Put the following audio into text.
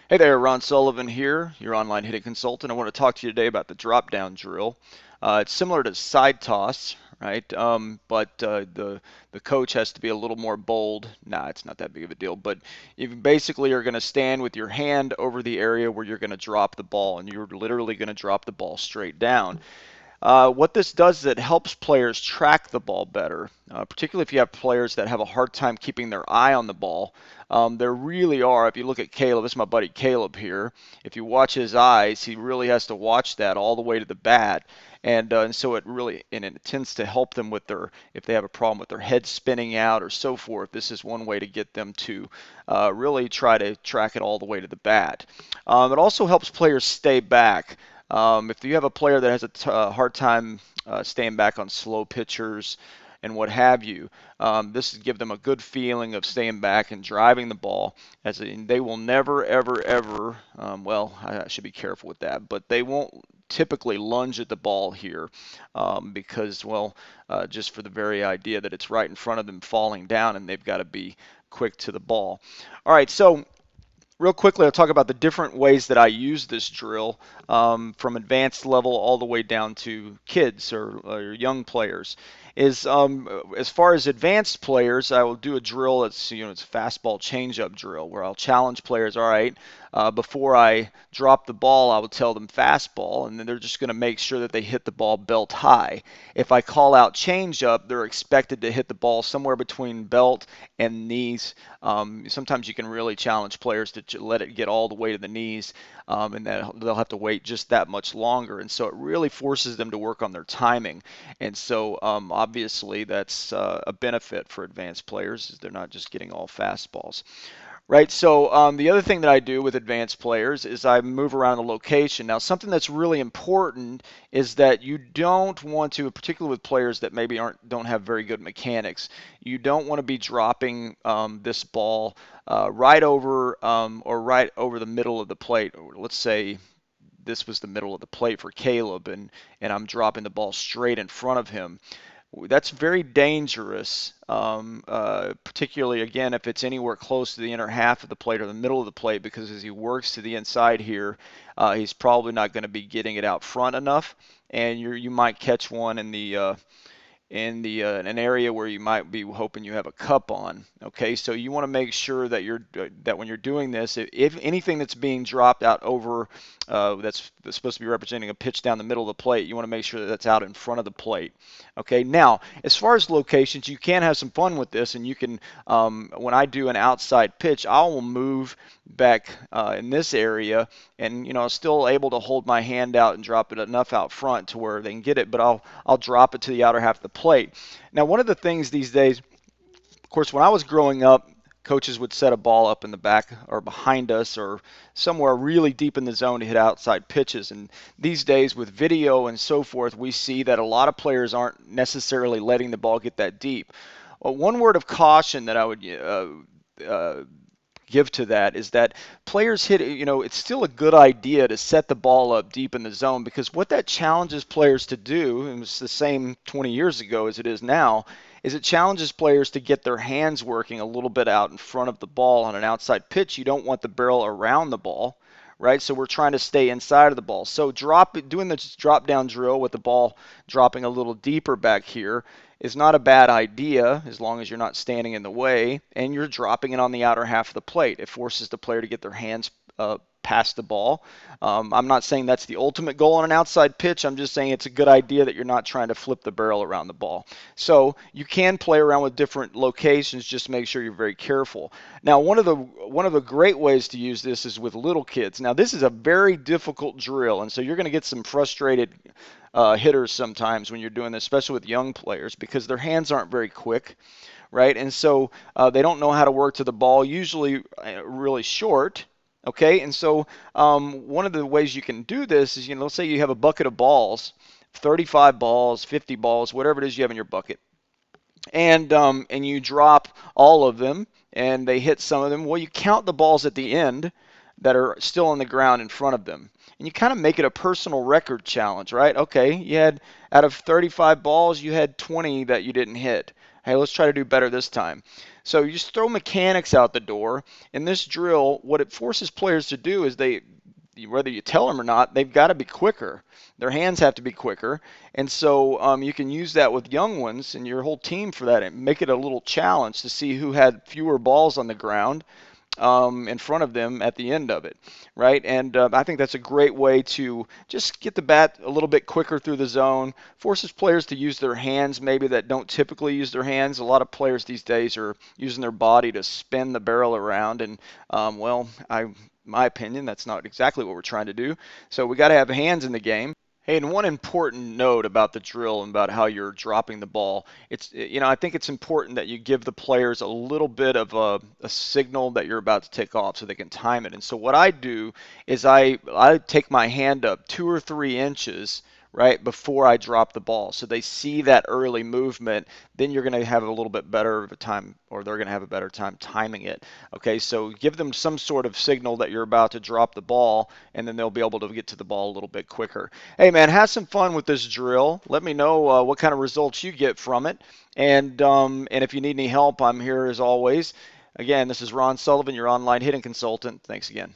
Hey there, Ron Sullivan here, your online hitting consultant. I want to talk to you today about the drop down drill. It's similar to side toss, right? But the coach has to be a little more bold. Nah, it's not that big of a deal. But you basically are going to stand with your hand over the area where you're going to drop the ball, and you're literally going to drop the ball straight down. What this does is it helps players track the ball better, particularly if you have players that have a hard time keeping their eye on the ball. There really are, if you look at Caleb, this is my buddy Caleb here. If you watch his eyes, he really has to watch that all the way to the bat. And so it tends to help them with their, if they have a problem with their head spinning out or so forth. This is one way to get them to really try to track it all the way to the bat. It also helps players stay back. If you have a player that has a hard time staying back on slow pitchers and what have you, this would give them a good feeling of staying back and driving the ball. They will never, ever, ever, well, I should be careful with that, but they won't typically lunge at the ball here because, well, just for the very idea that it's right in front of them falling down and they've got to be quick to the ball. All right, so real quickly, I'll talk about the different ways that I use this drill from advanced level all the way down to kids or young players. Is As far as advanced players, I will do a drill that's it's a fastball changeup drill where I'll challenge players. All right, before I drop the ball, I will tell them fastball, and then they're just going to make sure that they hit the ball belt high. If I call out changeup, they're expected to hit the ball somewhere between belt and knees. Sometimes you can really challenge players to let it get all the way to the knees, and that they'll have to wait just that much longer. And so it really forces them to work on their timing. And so obviously that's a benefit for advanced players is they're not just getting all fastballs. Right, so the other thing that I do with advanced players is I move around the location. Now, something that's really important is that you don't want to, particularly with players that maybe don't have very good mechanics, you don't want to be dropping this ball right over or right over the middle of the plate. Or let's say this was the middle of the plate for Caleb, and I'm dropping the ball straight in front of him. That's very dangerous, particularly again if it's anywhere close to the inner half of the plate or the middle of the plate, because as he works to the inside here, he's probably not going to be getting it out front enough, and you might catch one in an area where you might be hoping you have a cup on. Okay, so you want to make sure that that when you're doing this, if anything that's being dropped out over that's supposed to be representing a pitch down the middle of the plate, you want to make sure that that's out in front of the plate. Okay, now as far as locations, you can have some fun with this, and you can when I do an outside pitch, I will move back in this area, and still able to hold my hand out and drop it enough out front to where they can get it, but I'll drop it to the outer half of the plate. Now, one of the things these days, of course, when I was growing up, coaches would set a ball up in the back or behind us or somewhere really deep in the zone to hit outside pitches. And these days, with video and so forth, we see that a lot of players aren't necessarily letting the ball get that deep. Well, one word of caution that I would give to that is that players it's still a good idea to set the ball up deep in the zone, because what that challenges players to do, and it's the same 20 years ago as it is now, is it challenges players to get their hands working a little bit out in front of the ball on an outside pitch. You don't want the barrel around the ball, right? So we're trying to stay inside of the ball. So doing the drop down drill with the ball dropping a little deeper back here is not a bad idea as long as you're not standing in the way and you're dropping it on the outer half of the plate. It forces the player to get their hands past the ball. I'm not saying that's the ultimate goal on an outside pitch. I'm just saying it's a good idea that you're not trying to flip the barrel around the ball. So you can play around with different locations. Just make sure you're very careful. Now, one of the great ways to use this is with little kids. Now, this is a very difficult drill, and so you're going to get some frustrated hitters sometimes when you're doing this, especially with young players, because their hands aren't very quick, right? And so they don't know how to work to the ball, usually really short. Okay, and so one of the ways you can do this is, let's say you have a bucket of balls, 35 balls, 50 balls, whatever it is you have in your bucket, and you drop all of them, and they hit some of them. Well, you count the balls at the end that are still on the ground in front of them, and you kind of make it a personal record challenge, right? Okay, you had out of 35 balls, you had 20 that you didn't hit. Hey, let's try to do better this time. So you just throw mechanics out the door. In this drill, what it forces players to do is whether you tell them or not, they've got to be quicker. Their hands have to be quicker. And so you can use that with young ones and your whole team for that and make it a little challenge to see who had fewer balls on the ground in front of them at the end of it, right? And I think that's a great way to just get the bat a little bit quicker through the zone, forces players to use their hands maybe that don't typically use their hands. A lot of players these days are using their body to spin the barrel around, and well, my opinion, that's not exactly what we're trying to do. So we got to have hands in the game. Hey, and one important note about the drill and about how you're dropping the ball, I think it's important that you give the players a little bit of a signal that you're about to take off so they can time it. And so what I do is I take my hand up 2 or 3 inches right before I drop the ball. So they see that early movement, then you're going to have a little bit better of a time, or they're going to have a better time timing it. Okay, so give them some sort of signal that you're about to drop the ball, and then they'll be able to get to the ball a little bit quicker. Hey man, have some fun with this drill. Let me know what kind of results you get from it, and if you need any help, I'm here as always. Again, this is Ron Sullivan, your online hitting consultant. Thanks again.